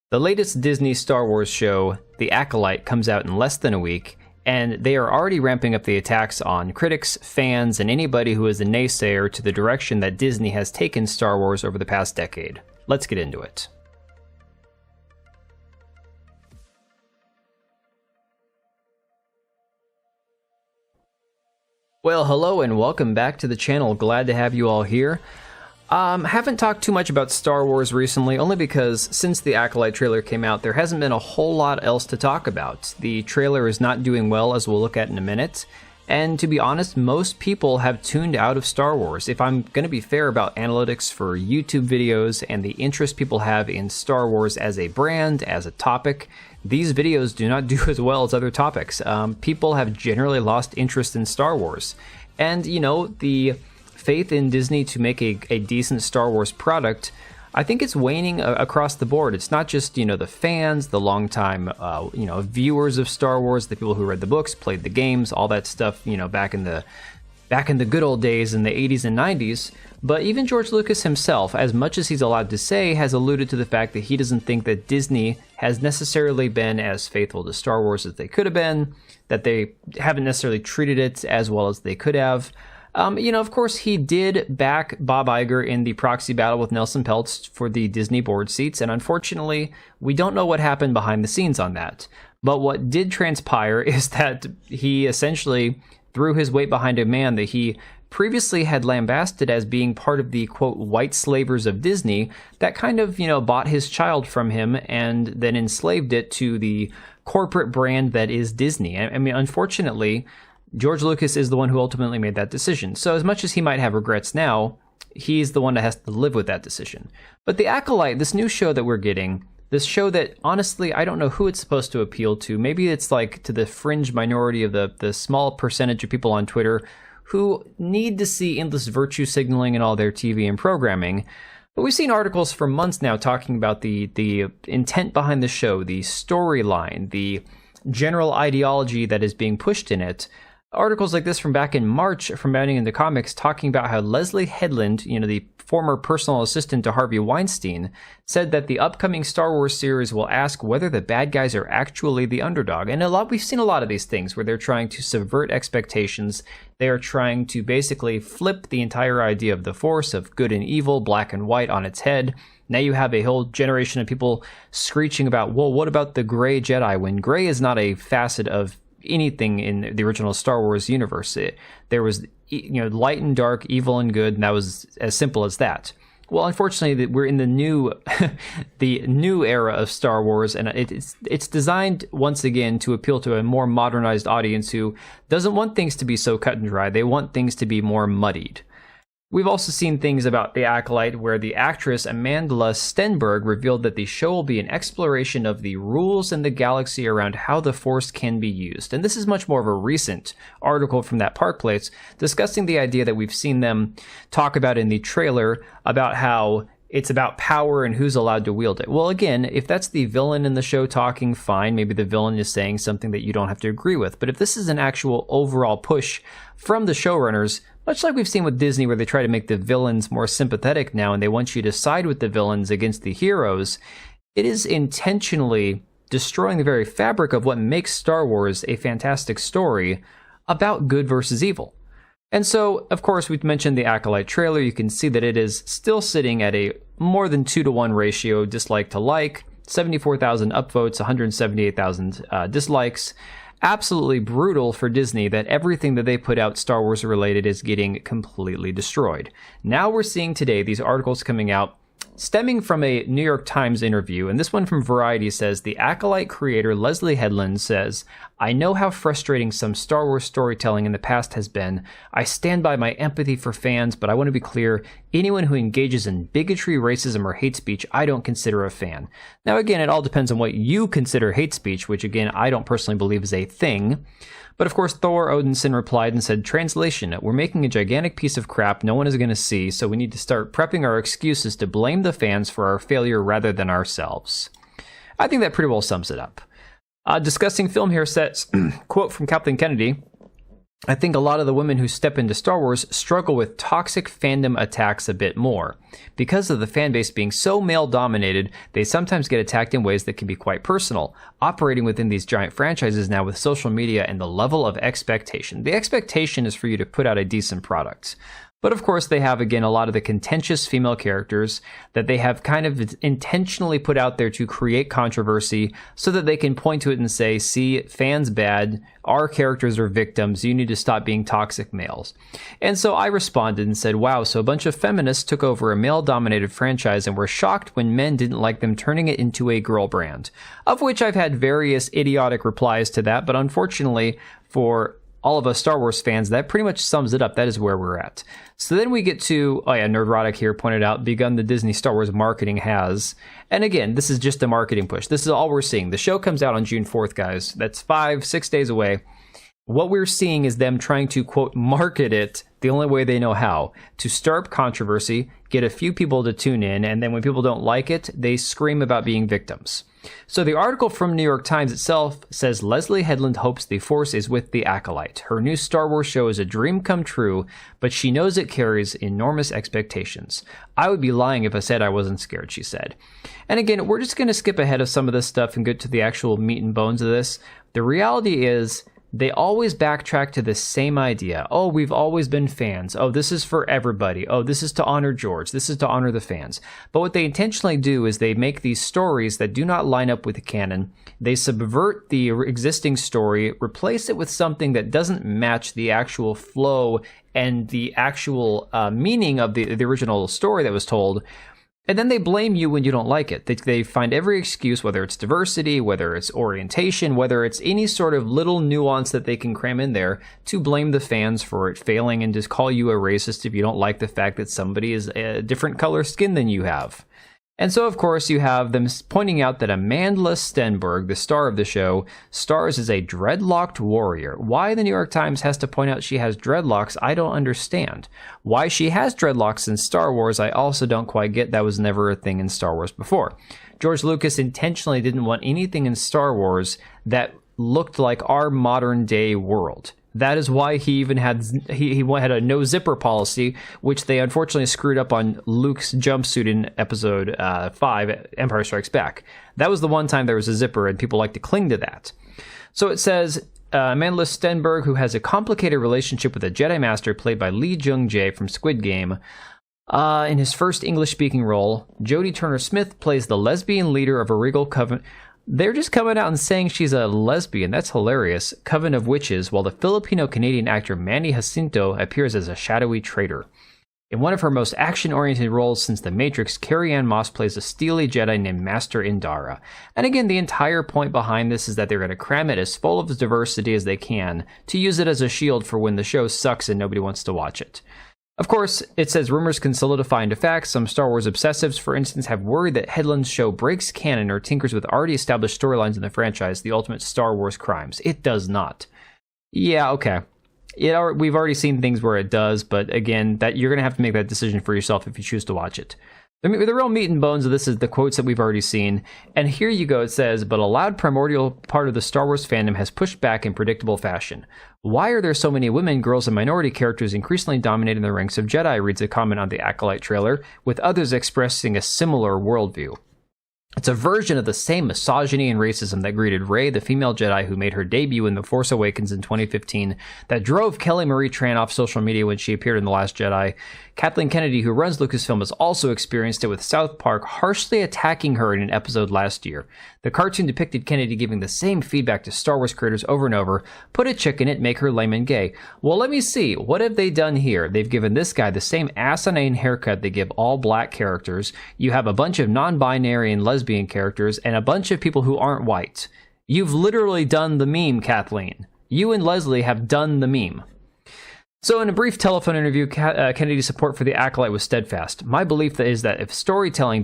The latest Disney Star Wars show, The Acolyte, comes out in less than a week, and they are already ramping up the attacks on critics, fans, and anybody who is a naysayer to the direction that Disney has taken Star Wars over the past decade. Let's get into it. Well, hello and welcome back to the channel. Glad to have you all here. Haven't talked too much about Star Wars recently, only because since the Acolyte trailer came out, there hasn't been a whole lot else to talk about. The trailer is not doing well, as we'll look at in a minute, and to be honest, most people have tuned out of Star Wars. If I'm going to be fair about analytics for YouTube videos and the interest people have in Star Wars as a brand, as a topic, these videos do not do as well as other topics. People have generally lost interest in Star Wars. And, you know, the faith in Disney to make a decent Star Wars product, I think it's waning across the board. It's not just, you know, the fans, the longtime, viewers of Star Wars, the people who read the books, played the games, all that stuff, you know, back in the good old days in the 80s and 90s. But even George Lucas himself, as much as he's allowed to say, has alluded to the fact that he doesn't think that Disney has necessarily been as faithful to Star Wars as they could have been, that they haven't necessarily treated it as well as they could have. Of course, he did back Bob Iger in the proxy battle with Nelson Peltz for the Disney board seats, and unfortunately, we don't know what happened behind the scenes on that. But what did transpire is that he essentially threw his weight behind a man that he previously had lambasted as being part of the, quote, white slavers of Disney that kind of, bought his child from him and then enslaved it to the corporate brand that is Disney. I mean, unfortunately, George Lucas is the one who ultimately made that decision. So as much as he might have regrets now, he's the one that has to live with that decision. But The Acolyte, this new show that we're getting, this show that honestly, I don't know who it's supposed to appeal to. Maybe it's like to the fringe minority of the small percentage of people on Twitter who need to see endless virtue signaling in all their TV and programming. But we've seen articles for months now talking about the intent behind the show, the storyline, the general ideology that is being pushed in it. Articles like this from back in March from Waning in the Comics talking about how Leslie Headland, the former personal assistant to Harvey Weinstein, said that the upcoming Star Wars series will ask whether the bad guys are actually the underdog. And we've seen a lot of these things where they're trying to subvert expectations. They are trying to basically flip the entire idea of the Force, of good and evil, black and white, on its head. Now you have a whole generation of people screeching about, well, what about the gray Jedi, when gray is not a facet of anything in the original Star Wars universe. There was, light and dark, evil and good, and that was as simple as that. Well, unfortunately, we're in the new era of Star Wars, and it's designed once again to appeal to a more modernized audience who doesn't want things to be so cut and dry. They want things to be more muddied. We've also seen things about The Acolyte where the actress Amanda Stenberg revealed that the show will be an exploration of the rules in the galaxy around how the Force can be used. And this is much more of a recent article from that Park Place discussing the idea that we've seen them talk about in the trailer about how it's about power and who's allowed to wield it. Well, again, if that's the villain in the show talking, fine. Maybe the villain is saying something that you don't have to agree with. But if this is an actual overall push from the showrunners, much like we've seen with Disney where they try to make the villains more sympathetic now and they want you to side with the villains against the heroes, it is intentionally destroying the very fabric of what makes Star Wars a fantastic story about good versus evil. And so, of course, we've mentioned the Acolyte trailer. You can see that it is still sitting at a more than 2-to-1 ratio, dislike to like, 74,000 upvotes, 178,000 dislikes. Absolutely brutal for Disney that everything that they put out Star Wars related is getting completely destroyed. Now we're seeing today these articles coming out stemming from a New York Times interview, and this one from Variety says, the Acolyte creator Leslie Headland says, I know how frustrating some Star Wars storytelling in the past has been. I stand by my empathy for fans, but I want to be clear, anyone who engages in bigotry, racism, or hate speech, I don't consider a fan. Now again, it all depends on what you consider hate speech, which again, I don't personally believe is a thing. But of course, Thor Odinson replied and said, translation, we're making a gigantic piece of crap no one is going to see, so we need to start prepping our excuses to blame the fans for our failure rather than ourselves. I think that pretty well sums it up. Discussing film here says, quote from Kathleen Kennedy, I think a lot of the women who step into Star Wars struggle with toxic fandom attacks a bit more. Because of the fan base being so male-dominated, they sometimes get attacked in ways that can be quite personal, operating within these giant franchises now with social media and the level of expectation. The expectation is for you to put out a decent product. But of course, they have, again, a lot of the contentious female characters that they have kind of intentionally put out there to create controversy so that they can point to it and say, see, fans bad, our characters are victims, you need to stop being toxic males. And so I responded and said, wow, so a bunch of feminists took over a male-dominated franchise and were shocked when men didn't like them turning it into a girl brand. Of which I've had various idiotic replies to that, but unfortunately for all of us Star Wars fans, that pretty much sums it up. That is where we're at. So then we get to, Nerdrotic here pointed out, begun the Disney Star Wars marketing has. And again, this is just a marketing push. This is all we're seeing. The show comes out on June 4th, guys. That's 5-6 days away. What we're seeing is them trying to, quote, market it the only way they know how, to stir up controversy, get a few people to tune in, and then when people don't like it, they scream about being victims. So the article from New York Times itself says Leslie Headland hopes the Force is with the Acolyte. Her new Star Wars show is a dream come true, but she knows it carries enormous expectations. I would be lying if I said I wasn't scared, she said. And again, we're just going to skip ahead of some of this stuff and get to the actual meat and bones of this. The reality is, they always backtrack to the same idea. Oh, we've always been fans. Oh, this is for everybody. Oh, this is to honor George. This is to honor the fans. But what they intentionally do is they make these stories that do not line up with the canon. They subvert the existing story, replace it with something that doesn't match the actual flow and the actual meaning of the original story that was told. And then they blame you when you don't like it. They find every excuse, whether it's diversity, whether it's orientation, whether it's any sort of little nuance that they can cram in there to blame the fans for it failing and just call you a racist if you don't like the fact that somebody is a different color skin than you have. And so, of course, you have them pointing out that Amandla Stenberg, the star of the show, stars as a dreadlocked warrior. Why the New York Times has to point out she has dreadlocks, I don't understand. Why she has dreadlocks in Star Wars, I also don't quite get. That was never a thing in Star Wars before. George Lucas intentionally didn't want anything in Star Wars that looked like our modern day world. That is why he even had a no zipper policy, which they unfortunately screwed up on Luke's jumpsuit in episode 5, Empire Strikes Back. That was the one time there was a zipper, and people like to cling to that. So it says, Amandla Stenberg, who has a complicated relationship with a Jedi Master played by Lee Jung-jae from Squid Game. In his first English-speaking role, Jodie Turner-Smith plays the lesbian leader of a regal coven. They're just coming out and saying she's a lesbian. That's hilarious. Coven of Witches, while the Filipino-Canadian actor Manny Jacinto appears as a shadowy traitor. In one of her most action-oriented roles since The Matrix, Carrie-Anne Moss plays a steely Jedi named Master Indara. And again, the entire point behind this is that they're going to cram it as full of diversity as they can to use it as a shield for when the show sucks and nobody wants to watch it. Of course, it says rumors can solidify into facts. Some Star Wars obsessives, for instance, have worried that Headland's show breaks canon or tinkers with already established storylines in the franchise, the ultimate Star Wars crimes. It does not. Yeah, okay. We've already seen things where it does, but again, that you're going to have to make that decision for yourself if you choose to watch it. The real meat and bones of this is the quotes that we've already seen. And here you go, it says, but a loud primordial part of the Star Wars fandom has pushed back in predictable fashion. Why are there so many women, girls, and minority characters increasingly dominating the ranks of Jedi, reads a comment on the Acolyte trailer, with others expressing a similar worldview. It's a version of the same misogyny and racism that greeted Rey, the female Jedi who made her debut in The Force Awakens in 2015, that drove Kelly Marie Tran off social media when she appeared in The Last Jedi. Kathleen Kennedy, who runs Lucasfilm, has also experienced it with South Park harshly attacking her in an episode last year. The cartoon depicted Kennedy giving the same feedback to Star Wars creators over and over. Put a chick in it, make her lame and gay. Well, let me see. What have they done here? They've given this guy the same asinine haircut they give all black characters. You have a bunch of non-binary and lesbian characters, and a bunch of people who aren't white. You've literally done the meme, Kathleen. You and Leslie have done the meme. So in a brief telephone interview, Kennedy's support for the Acolyte was steadfast. My belief is that storytelling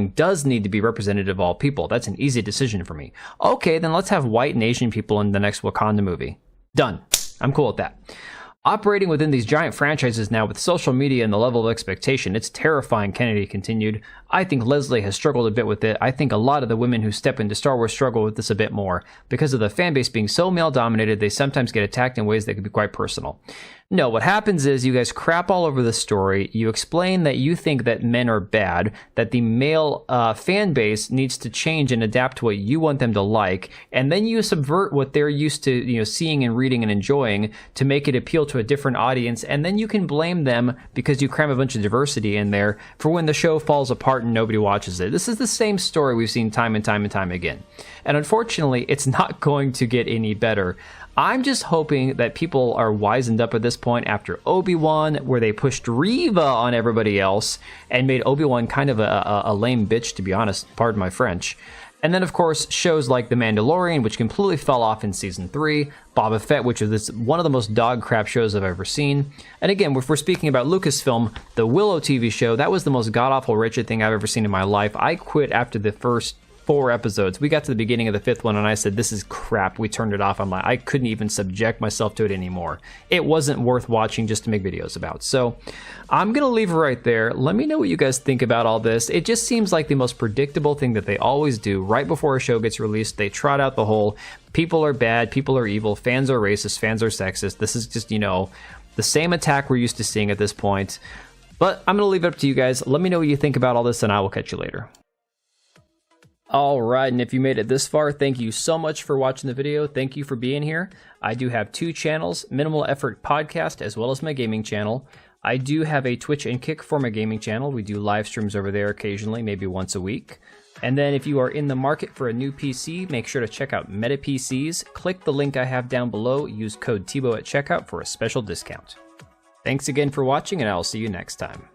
does need to be representative of all people. That's an easy decision for me. Okay, then let's have white and Asian people in the next Wakanda movie. Done. I'm cool with that. Operating within these giant franchises now with social media and the level of expectation, it's terrifying, Kennedy continued. I think Leslie has struggled a bit with it. I think a lot of the women who step into Star Wars struggle with this a bit more. Because of the fanbase being so male-dominated, they sometimes get attacked in ways that can be quite personal. No, what happens is you guys crap all over the story. You explain that you think that men are bad, that the male fan base needs to change and adapt to what you want them to like, and then you subvert what they're used to, seeing and reading and enjoying to make it appeal to a different audience, and then you can blame them because you cram a bunch of diversity in there for when the show falls apart and nobody watches it. This is the same story we've seen time and time and time again. And unfortunately, it's not going to get any better. I'm just hoping that people are wisened up at this point after Obi-Wan, where they pushed Reva on everybody else and made Obi-Wan kind of a lame bitch, to be honest, pardon my French. And then, of course, shows like The Mandalorian, which completely fell off in Season 3, Boba Fett, which is one of the most dog crap shows I've ever seen. And again, if we're speaking about Lucasfilm, the Willow TV show, that was the most god-awful wretched thing I've ever seen in my life. I quit after the first 4 episodes. We got to the beginning of the 5th one and I said, this is crap. We turned it off. I'm like, I couldn't even subject myself to it anymore. It wasn't worth watching just to make videos about. So I'm going to leave it right there. Let me know what you guys think about all this. It just seems like the most predictable thing that they always do. Right before a show gets released, they trot out the whole people are bad, people are evil, fans are racist, fans are sexist. This is just, the same attack we're used to seeing at this point. But I'm going to leave it up to you guys. Let me know what you think about all this and I will catch you later. Alright, and if you made it this far, thank you so much for watching the video. Thank you for being here. I do have 2 channels, Minimal Effort Podcast, as well as my gaming channel. I do have a Twitch and Kick for my gaming channel. We do live streams over there occasionally, maybe once a week. And then if you are in the market for a new PC, make sure to check out Meta PCs. Click the link I have down below. Use code TBO at checkout for a special discount. Thanks again for watching, and I'll see you next time.